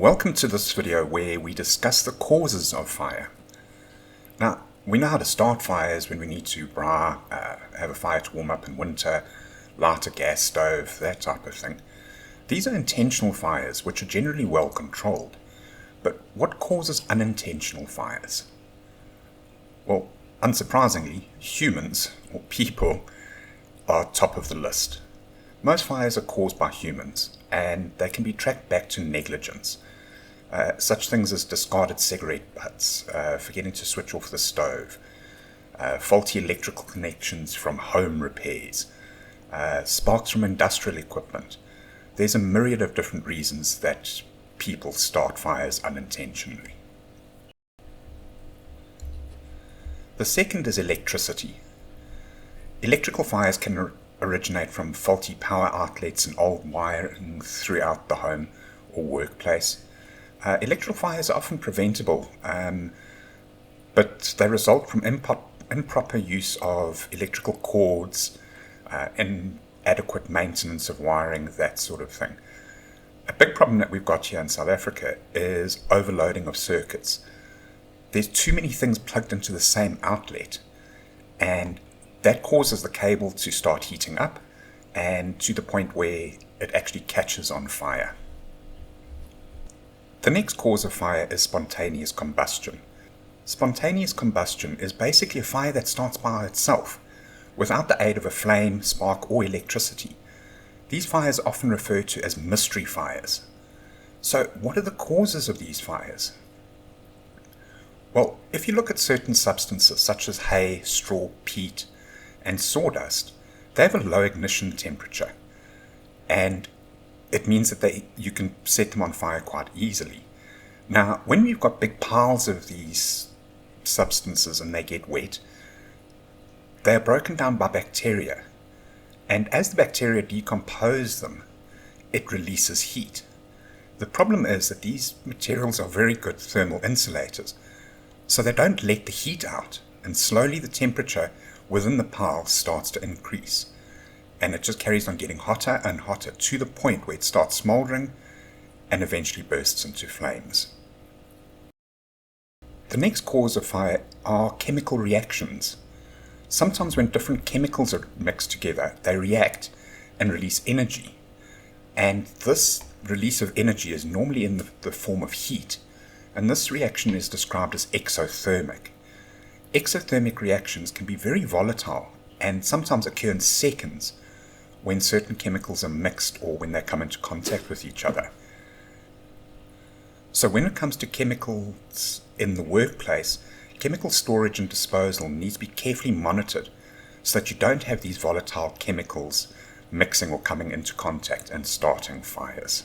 Welcome to this video where we discuss the causes of fire. Now, we know how to start fires when we need to have a fire to warm up in winter, light a gas stove, that type of thing. These are intentional fires which are generally well controlled. But what causes unintentional fires? Well, unsurprisingly, humans, or people, are top of the list. Most fires are caused by humans, and they can be tracked back to negligence. Such things as discarded cigarette butts, forgetting to switch off the stove, faulty electrical connections from home repairs, sparks from industrial equipment. There's a myriad of different reasons that people start fires unintentionally. The second is electricity. Electrical fires can originate from faulty power outlets and old wiring throughout the home or workplace. Electrical fires are often preventable, but they result from improper use of electrical cords, inadequate maintenance of wiring, that sort of thing. A big problem that we've got here in South Africa is overloading of circuits. There's too many things plugged into the same outlet, and that causes the cable to start heating up and to the point where it actually catches on fire. The next cause of fire is spontaneous combustion. Spontaneous combustion is basically a fire that starts by itself, without the aid of a flame, spark, or electricity. These fires are often referred to as mystery fires. So, what are the causes of these fires? Well, if you look at certain substances such as hay, straw, peat, and sawdust, they have a low ignition temperature, and it means that you can set them on fire quite easily. Now, when we've got big piles of these substances and they get wet, they are broken down by bacteria, and as the bacteria decompose them, it releases heat. The problem is that these materials are very good thermal insulators, so they don't let the heat out, and slowly the temperature within the pile starts to increase. And it just carries on getting hotter and hotter to the point where it starts smoldering and eventually bursts into flames. The next cause of fire are chemical reactions. Sometimes when different chemicals are mixed together, they react and release energy. And this release of energy is normally in the form of heat. And this reaction is described as exothermic. Exothermic reactions can be very volatile and sometimes occur in seconds when certain chemicals are mixed or when they come into contact with each other. So when it comes to chemicals in the workplace, chemical storage and disposal needs to be carefully monitored so that you don't have these volatile chemicals mixing or coming into contact and starting fires.